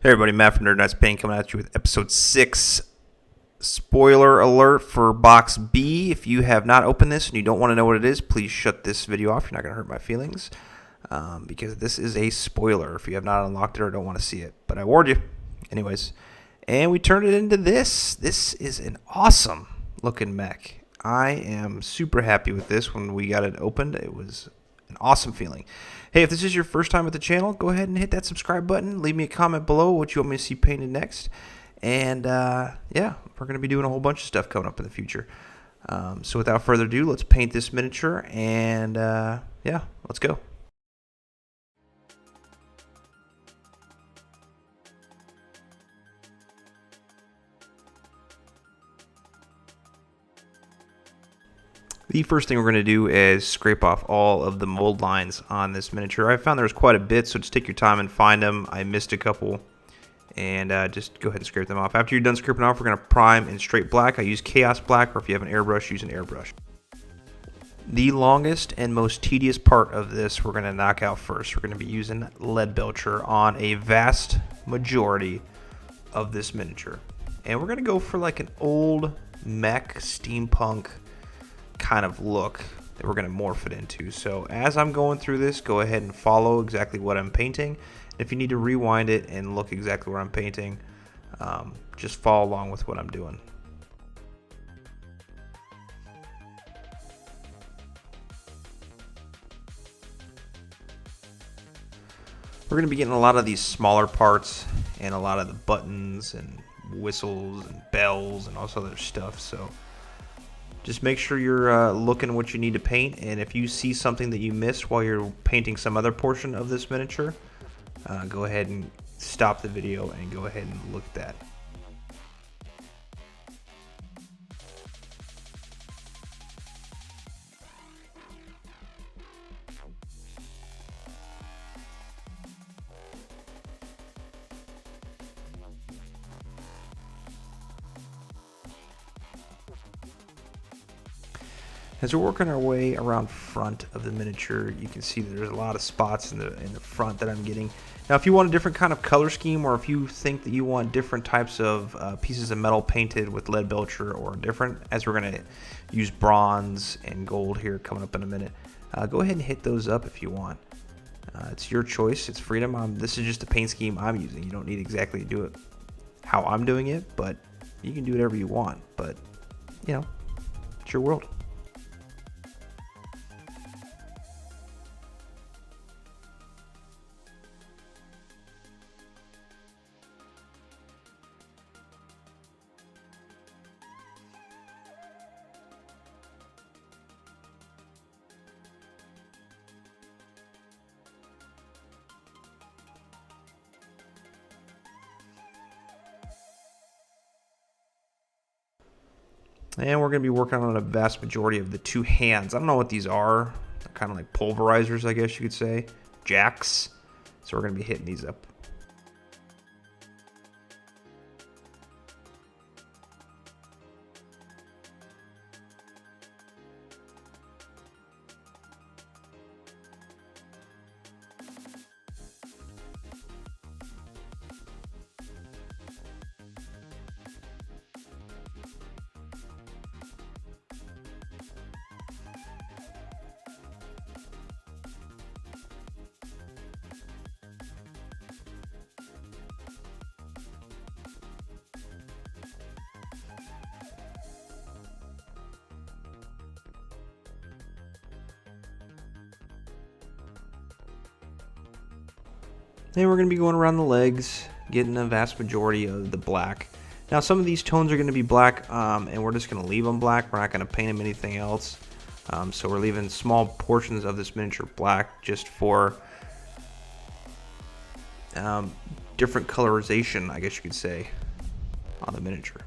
Hey everybody, Matt from Nerd Nights Paint coming at you with episode 6. Spoiler alert for box B. If you have not opened this and you don't want to know what it is, please shut this video off. You're not going to hurt my feelings because this is a spoiler if you have not unlocked it or don't want to see it. But I warned you. Anyways, and we turned it into this. This is an awesome looking mech. I am super happy with this when we got it opened. It was an awesome feeling. Hey, if this is your first time at the channel, go ahead and hit that subscribe button. Leave me a comment below what you want me to see painted next. And yeah, we're going to be doing a whole bunch of stuff coming up in the future. So without further ado, let's paint this miniature. And yeah, let's go. The first thing we're going to do is scrape off all of the mold lines on this miniature. I found there was quite a bit, so just take your time and find them. I missed a couple, and just go ahead and scrape them off. After you're done scraping off, we're going to prime in straight black. I use Chaos Black, or if you have an airbrush, use an airbrush. The longest and most tedious part of this we're going to knock out first. We're going to be using lead belcher on a vast majority of this miniature. And we're going to go for like an old mech steampunk kind of look that we're going to morph it into. So as I'm going through this, go ahead and follow exactly what I'm painting. If you need to rewind it and look exactly where I'm painting, just follow along with what I'm doing. We're going to be getting a lot of these smaller parts and a lot of the buttons and whistles and bells and all this other stuff. So just make sure you're looking what you need to paint, and if you see something that you missed while you're painting some other portion of this miniature, go ahead and stop the video and go ahead and look at that. As we're working our way around front of the miniature, you can see that there's a lot of spots in the front that I'm getting. Now, if you want a different kind of color scheme, or if you think that you want different types of pieces of metal painted with lead belcher or different, as we're going to use bronze and gold here coming up in a minute, go ahead and hit those up if you want. It's your choice. It's freedom. This is just the paint scheme I'm using. You don't need exactly to do it how I'm doing it, but you can do whatever you want. But, you know, it's your world. And we're going to be working on a vast majority of the two hands. I don't know what these are. They're kind of like pulverizers, I guess you could say. Jacks. So we're going to be hitting these up. Then we're going to be going around the legs, getting a vast majority of the black. Now, some of these tones are going to be black, and we're just going to leave them black. We're not going to paint them anything else. So we're leaving small portions of this miniature black just for different colorization, I guess you could say, on the miniature.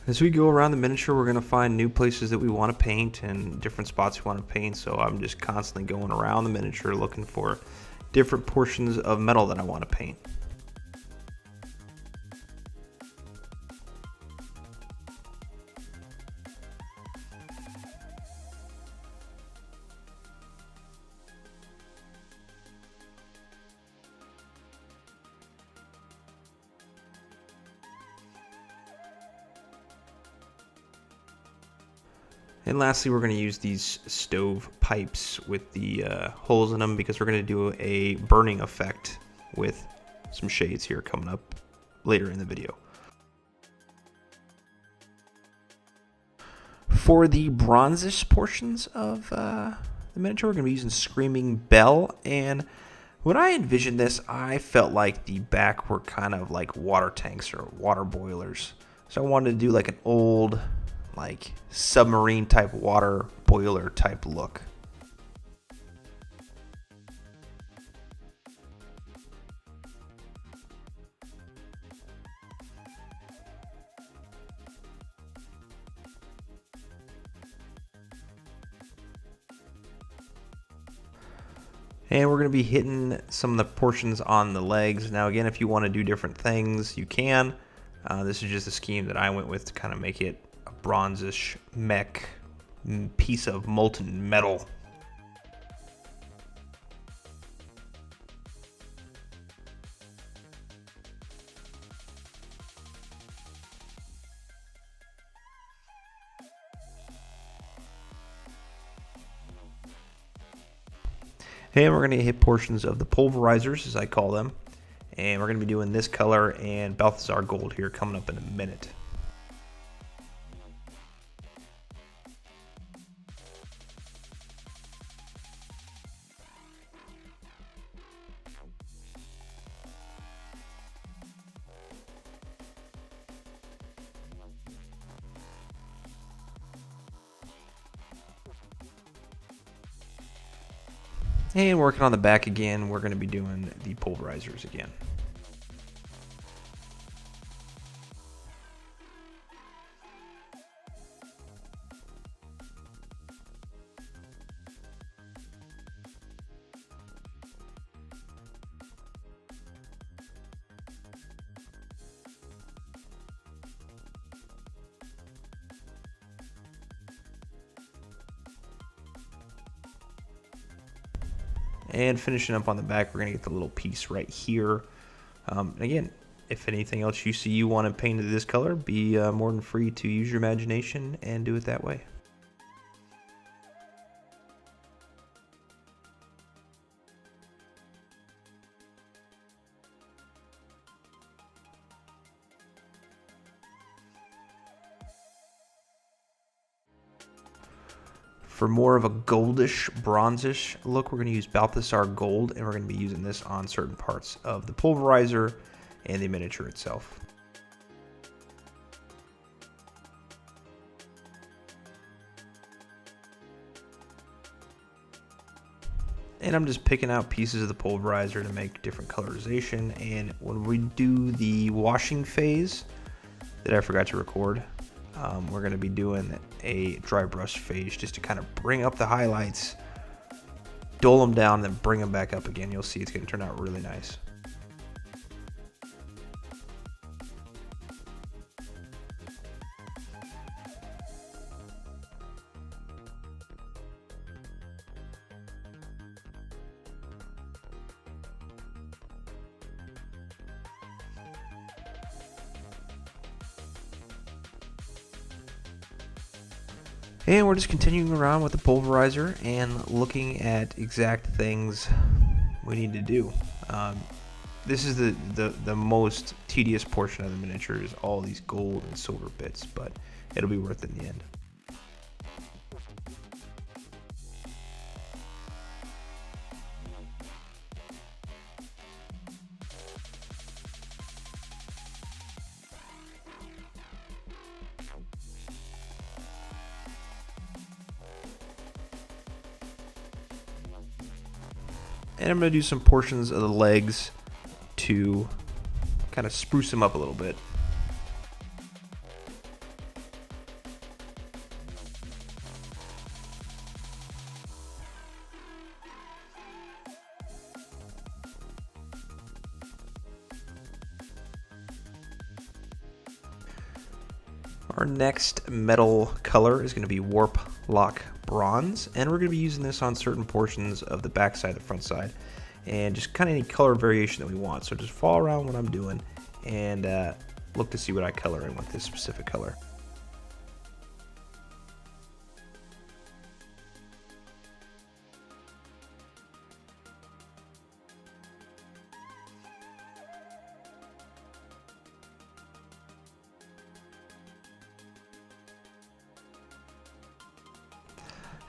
As we go around the miniature, we're going to find new places that we want to paint and different spots we want to paint. So I'm just constantly going around the miniature looking for different portions of metal that I want to paint. And lastly, we're going to use these stove pipes with the holes in them because we're going to do a burning effect with some shades here coming up later in the video. For the bronzish portions of the miniature, we're going to be using Screaming Bell. And when I envisioned this, I felt like the back were kind of like water tanks or water boilers. So I wanted to do like an old, like submarine type water boiler type look. And we're going to be hitting some of the portions on the legs. Now again, if you want to do different things, you can. This is just a scheme that I went with to kind of make it a bronzish mech piece of molten metal. And we're going to hit portions of the pulverizers, as I call them. And we're going to be doing this color and Balthazar gold here coming up in a minute. And working on the back again, we're going to be doing the pulverizers again. And finishing up on the back, we're going to get the little piece right here. Again, if anything else you see you want to paint this color, be more than free to use your imagination and do it that way. For more of a goldish, bronzish look, we're going to use Balthazar Gold, and we're going to be using this on certain parts of the pulverizer and the miniature itself. And I'm just picking out pieces of the pulverizer to make different colorization. And when we do the washing phase that I forgot to record, we're going to be doing a dry brush phase just to kind of bring up the highlights, dull them down, and then bring them back up again. You'll see it's going to turn out really nice. And we're just continuing around with the pulverizer and looking at exact things we need to do. This is the most tedious portion of the miniature, is all these gold and silver bits, but it'll be worth it in the end. And I'm going to do some portions of the legs to kind of spruce them up a little bit. Our next metal color is going to be Warp Lock Bronze, and we're going to be using this on certain portions of the back side, the front side, and just kind of any color variation that we want. So just follow around what I'm doing and look to see what I color in with this specific color.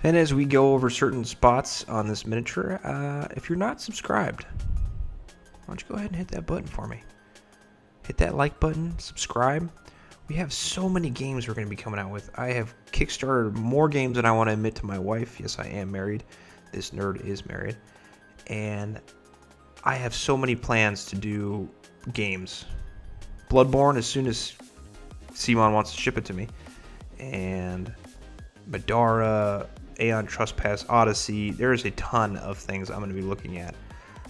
And as we go over certain spots on this miniature, if you're not subscribed, why don't you go ahead and hit that button for me. Hit that like button, subscribe. We have so many games we're going to be coming out with. I have kickstarted more games than I want to admit to my wife. Yes, I am married. This nerd is married. And I have so many plans to do games. Bloodborne, as soon as Simon wants to ship it to me. And Madara, Aeon Trespass, Odyssey. There's a ton of things I'm going to be looking at,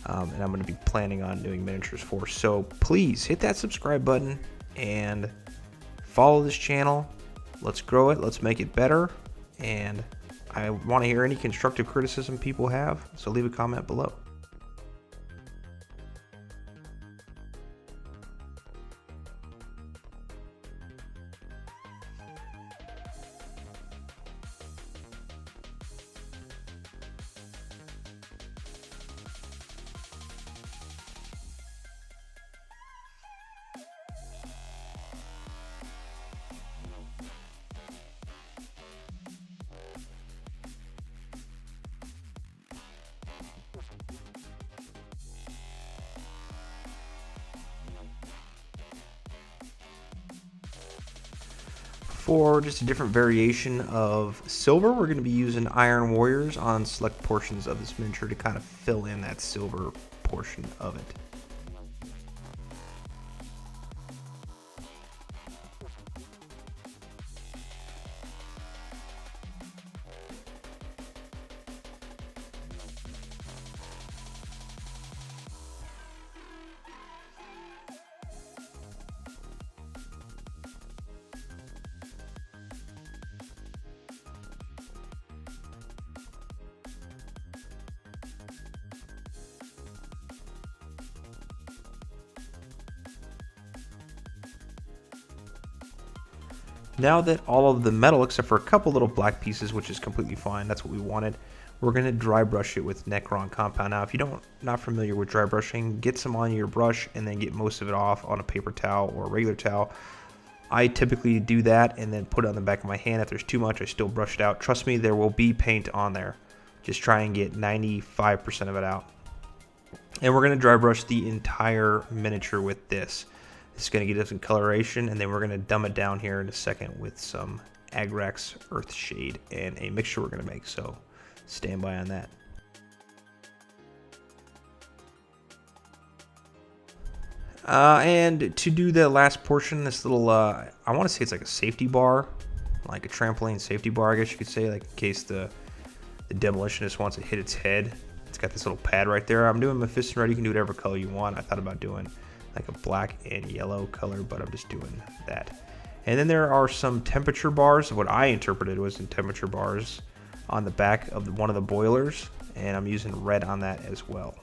and I'm going to be planning on doing miniatures for. So please hit that subscribe button and follow this channel. Let's grow it. Let's make it better. And I want to hear any constructive criticism people have, so leave a comment below. For just a different variation of silver, we're going to be using Iron Warriors on select portions of this miniature to kind of fill in that silver portion of it. Now that all of the metal, except for a couple little black pieces, which is completely fine, that's what we wanted, we're going to dry brush it with Necron compound. Now, if you're not familiar with dry brushing, get some on your brush and then get most of it off on a paper towel or a regular towel. I typically do that and then put it on the back of my hand. If there's too much, I still brush it out. Trust me, there will be paint on there. Just try and get 95% of it out. And we're going to dry brush the entire miniature with this. It's going to get us some coloration, and then we're going to dumb it down here in a second with some Agrax Earthshade and a mixture we're going to make, so stand by on that. And to do the last portion, this little, I want to say it's like a safety bar, like a trampoline safety bar, I guess you could say, like in case the demolitionist wants to hit its head. It's got this little pad right there. I'm doing Mephiston Red. You can do whatever color you want. I thought about doing like a black and yellow color, but I'm just doing that. And then there are some temperature bars. What I interpreted was in temperature bars on the back of one of the boilers, and I'm using red on that as well.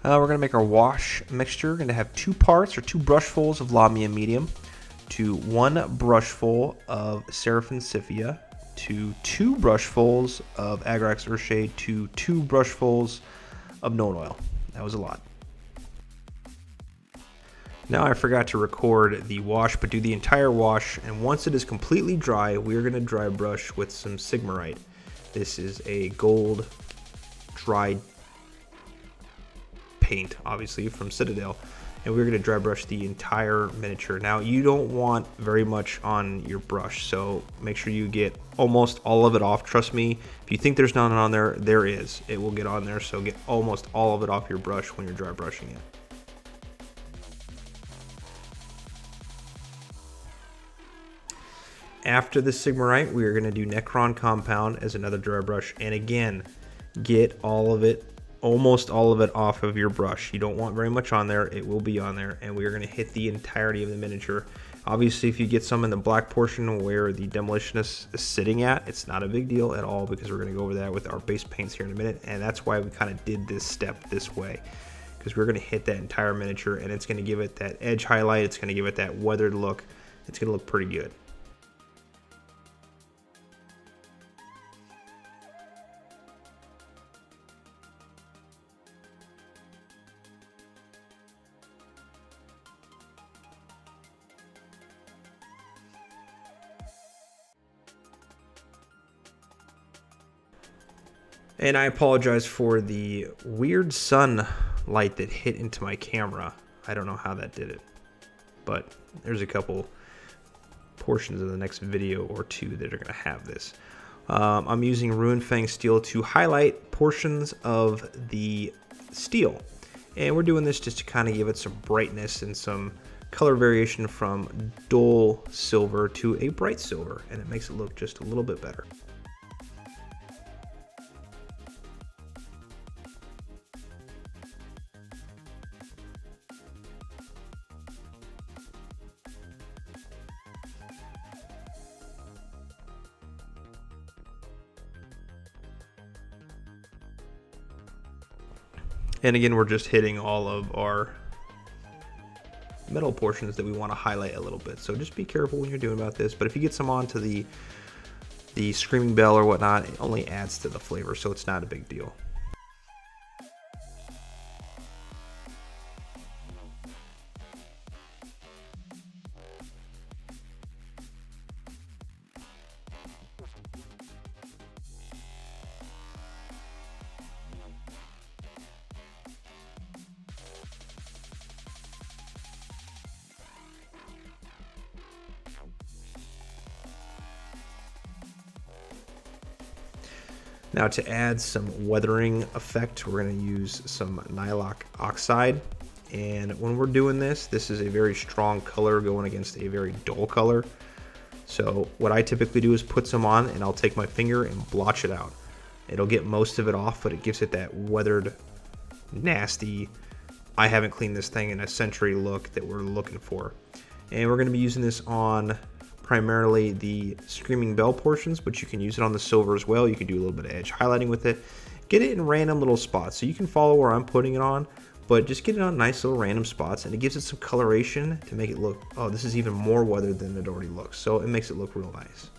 We're going to make our wash mixture. We're going to have 2 parts or 2 brushfuls of Lamia Medium to 1 brushful of Seraphim Scyphia to 2 brushfuls of Agrax Earthshade to 2 brushfuls of Known Oil. That was a lot. Now I forgot to record the wash, but do the entire wash, and once it is completely dry, we're going to dry brush with some Sigmarite. This is a gold dried paint, obviously from Citadel, and we're going to dry brush the entire miniature. Now you don't want very much on your brush, so make sure you get almost all of it off. Trust me, if you think there's none on there, there is. It will get on there, so get almost all of it off your brush when you're dry brushing it. After the Sigmarite, we are going to do Necron Compound as another dry brush. And again, get all of it, almost all of it off of your brush. You don't want very much on there. It will be on there. And we are going to hit the entirety of the miniature. Obviously, if you get some in the black portion where the Demolitionist is sitting at, it's not a big deal at all because we're going to go over that with our base paints here in a minute. And that's why we kind of did this step this way, because we're going to hit that entire miniature and it's going to give it that edge highlight. It's going to give it that weathered look. It's going to look pretty good. And I apologize for the weird sunlight that hit into my camera. I don't know how that did it, but there's a couple portions of the next video or two that are going to have this. I'm using Ruined Fang steel to highlight portions of the steel. And we're doing this just to kind of give it some brightness and some color variation from dull silver to a bright silver. And it makes it look just a little bit better. And again, we're just hitting all of our metal portions that we want to highlight a little bit. So just be careful when you're doing about this. But if you get some onto the Screaming Bell or whatnot, it only adds to the flavor, so it's not a big deal. Now to add some weathering effect, we're going to use some Nylock Oxide. And when we're doing this, this is a very strong color going against a very dull color. So what I typically do is put some on and I'll take my finger and blotch it out. It'll get most of it off, but it gives it that weathered, nasty, I haven't cleaned this thing in a century look that we're looking for. And we're going to be using this on primarily the Screaming Bell portions, but you can use it on the silver as well. You can do a little bit of edge highlighting with it. Get it in random little spots, so you can follow where I'm putting it on, but just get it on nice little random spots, and it gives it some coloration to make it look, oh, this is even more weathered than it already looks, so it makes it look real nice.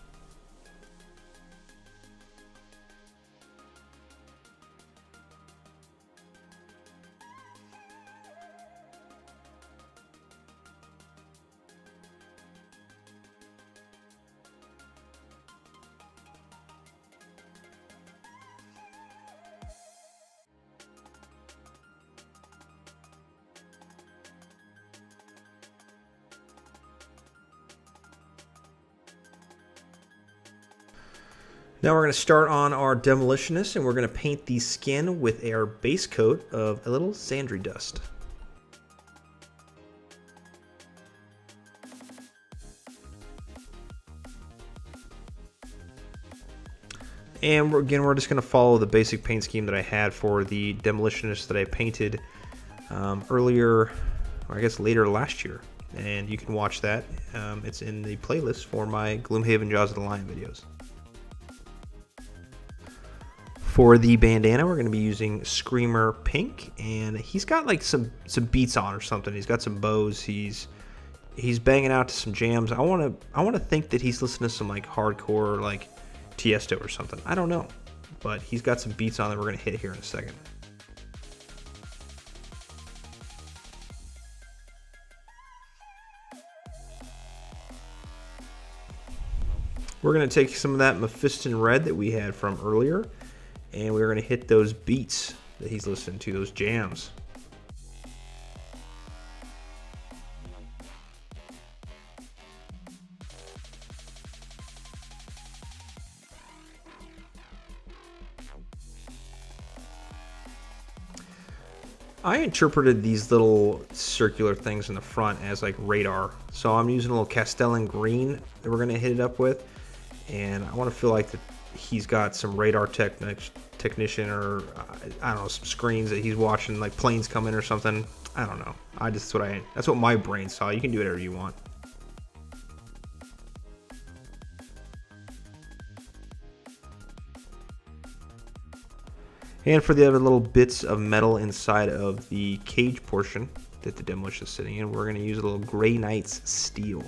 Now we're going to start on our Demolitionist, and we're going to paint the skin with our base coat of a little Xandri dust. And we're just going to follow the basic paint scheme that I had for the Demolitionist that I painted earlier, or I guess later last year. And you can watch that. It's in the playlist for my Gloomhaven Jaws of the Lion videos. For the bandana, we're going to be using Screamer Pink, and he's got like some beats on or something. He's got some bows. He's banging out to some jams. I want to think that he's listening to some like hardcore like Tiesto or something. I don't know, but he's got some beats on that we're going to hit here in a second. We're going to take some of that Mephiston red that we had from earlier, and we're going to hit those beats that he's listening to, those jams. I interpreted these little circular things in the front as like radar. So I'm using a little Castellan green that we're going to hit it up with. And I want to feel like that he's got some radar technician or I don't know, some screens that he's watching, like planes come in or something. I don't know. That's what my brain saw. You can do whatever you want. And for the other little bits of metal inside of the cage portion that the Demolish is sitting in, we're going to use a little Grey Knight's steel.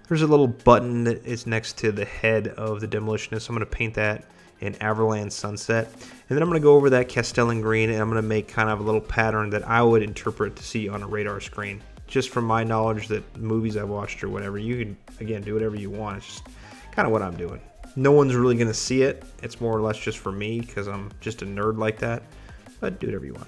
There's a little button that is next to the head of the Demolitionist. I'm going to paint that in Everland Sunset. And then I'm going to go over that Castellan green and I'm going to make kind of a little pattern that I would interpret to see on a radar screen. Just from my knowledge that movies I've watched or whatever, you can, again, do whatever you want. It's just kind of what I'm doing. No one's really going to see it. It's more or less just for me because I'm just a nerd like that. But do whatever you want.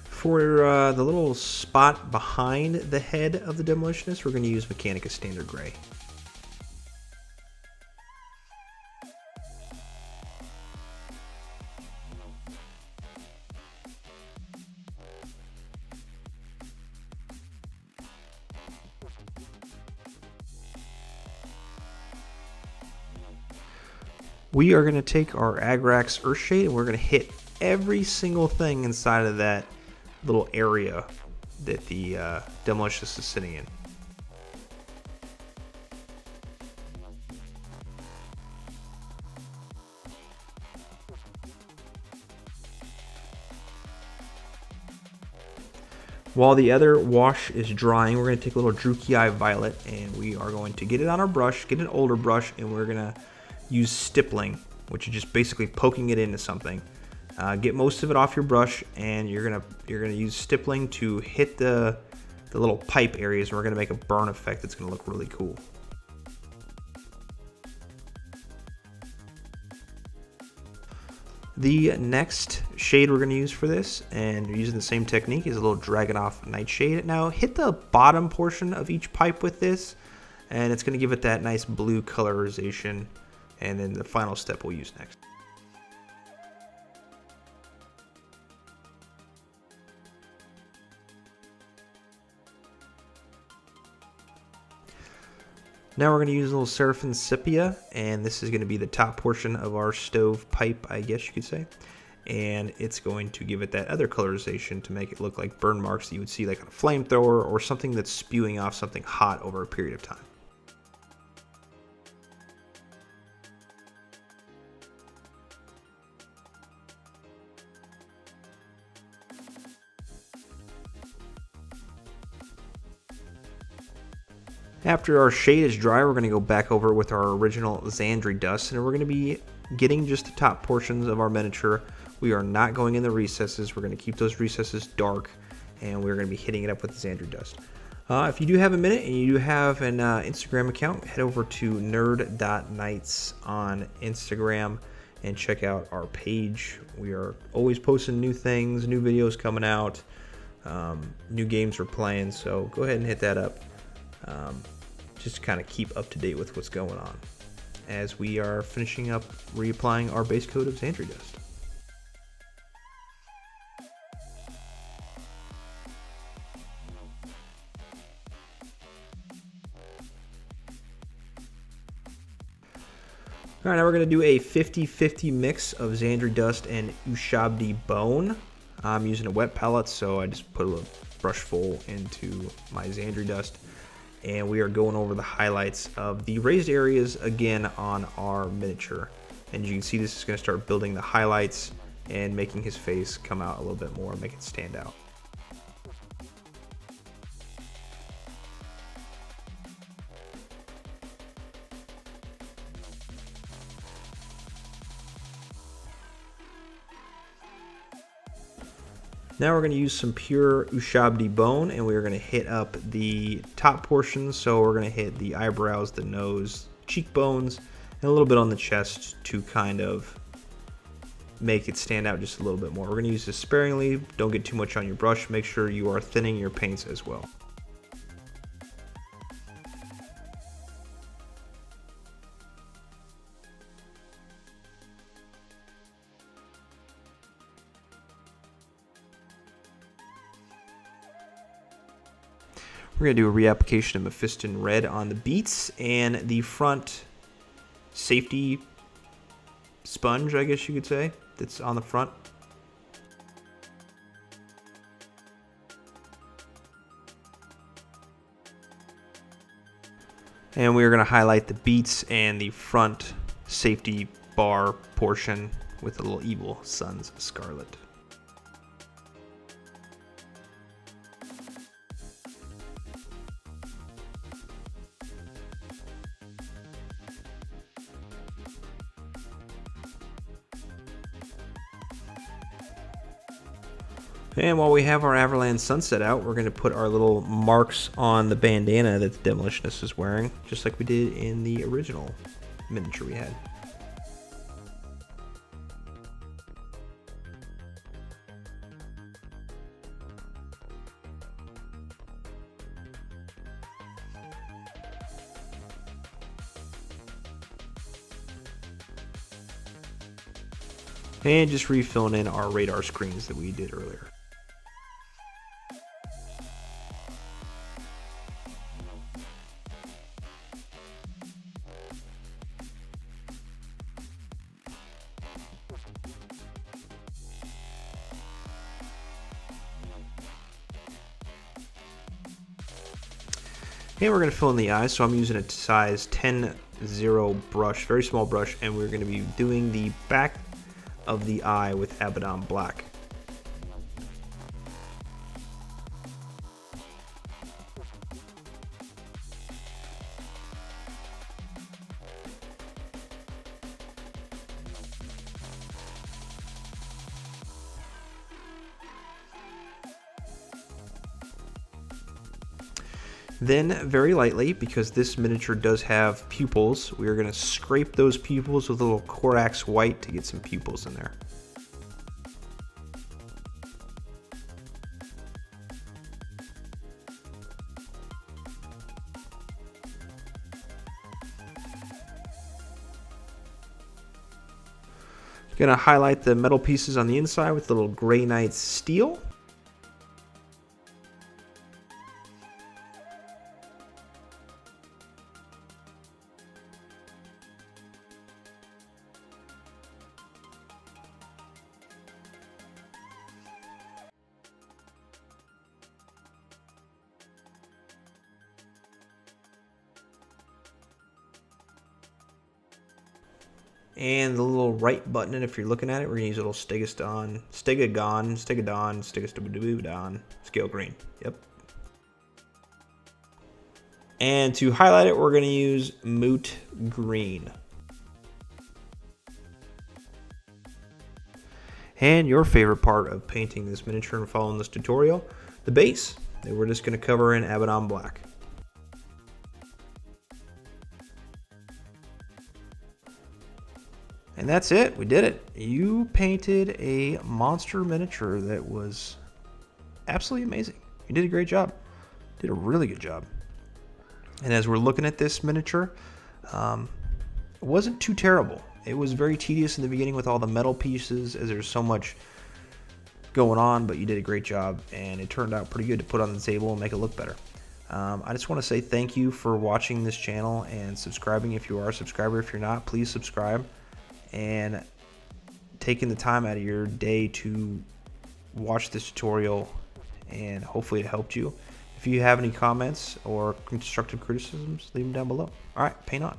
For the little spot behind the head of the Demolitionist, we're going to use Mechanica Standard Gray. We are going to take our Agrax Earthshade and we're going to hit every single thing inside of that little area that the Demolitionist is sitting in. While the other wash is drying, we're going to take a little Druchii Violet and we are going to get it on our brush, get an older brush, and we're going to use stippling, which is just basically poking it into something. Get most of it off your brush, and you're gonna use stippling to hit the little pipe areas, and we're gonna make a burn effect that's gonna look really cool. The next shade we're gonna use for this, and using the same technique, is a little Dragonov Nightshade. Now hit the bottom portion of each pipe with this, and it's gonna give it that nice blue colorization. And then the final step we'll use next. Now we're going to use a little Seraphim Sepia, and this is going to be the top portion of our stove pipe, I guess you could say. And it's going to give it that other colorization to make it look like burn marks that you would see like on a flamethrower or something that's spewing off something hot over a period of time. After our shade is dry, we're going to go back over with our original Xandri dust, and we're going to be getting just the top portions of our miniature. We are not going in the recesses. We're going to keep those recesses dark, and we're going to be hitting it up with the Xandri dust. If you do have a minute and you do have an Instagram account, head over to nerd.nights on Instagram and check out our page. We are always posting new things, new videos coming out, new games we're playing, so go ahead and hit that up. Just to kind of keep up to date with what's going on as we are finishing up reapplying our base coat of Xandri dust. Alright, now we're going to do a 50-50 mix of Xandri dust and Ushabti bone. I'm using a wet palette, so I just put a little brush full into my Xandri dust. And we are going over the highlights of the raised areas again on our miniature. And you can see this is going to start building the highlights and making his face come out a little bit more, make it stand out. Now we're going to use some pure Ushabti bone, and we're going to hit up the top portions. So we're going to hit the eyebrows, the nose, cheekbones, and a little bit on the chest to kind of make it stand out just a little bit more. We're going to use this sparingly. Don't get too much on your brush. Make sure you are thinning your paints as well. We're going to do a reapplication of Mephiston Red on the beats and the front safety sponge, I guess you could say, that's on the front. And we are going to highlight the beats and the front safety bar portion with a little Evil Sun's Scarlet. And while we have our Averland Sunset out, we're going to put our little marks on the bandana that the Demolitionist is wearing, just like we did in the original miniature we had. And just refilling in our radar screens that we did earlier. And we're going to fill in the eyes, so I'm using a size 10-0 brush, very small brush, and we're going to be doing the back of the eye with Abaddon Black. Then, very lightly, because this miniature does have pupils, we are going to scrape those pupils with a little Corax white to get some pupils in there. Going to highlight the metal pieces on the inside with a little Grey Knight steel. And the little right button, and if you're looking at it, we're going to use a little Stegadon, scale green. Yep. And to highlight it, we're going to use Moot Green. And your favorite part of painting this miniature and following this tutorial, the base, that we're just going to cover in Abaddon Black. And that's it. We did it. You painted a monster miniature that was absolutely amazing. You did a great job. Did a really good job. And as we're looking at this miniature, it wasn't too terrible. It was very tedious in the beginning with all the metal pieces, as there's so much going on, but you did a great job, and it turned out pretty good to put on the table and make it look better. I just want to say thank you for watching this channel and subscribing if you are a subscriber. If you're not, please subscribe. And taking the time out of your day to watched this tutorial, and hopefully it helped you. If you have any comments or constructive criticisms, leave them down below. All right, paint on.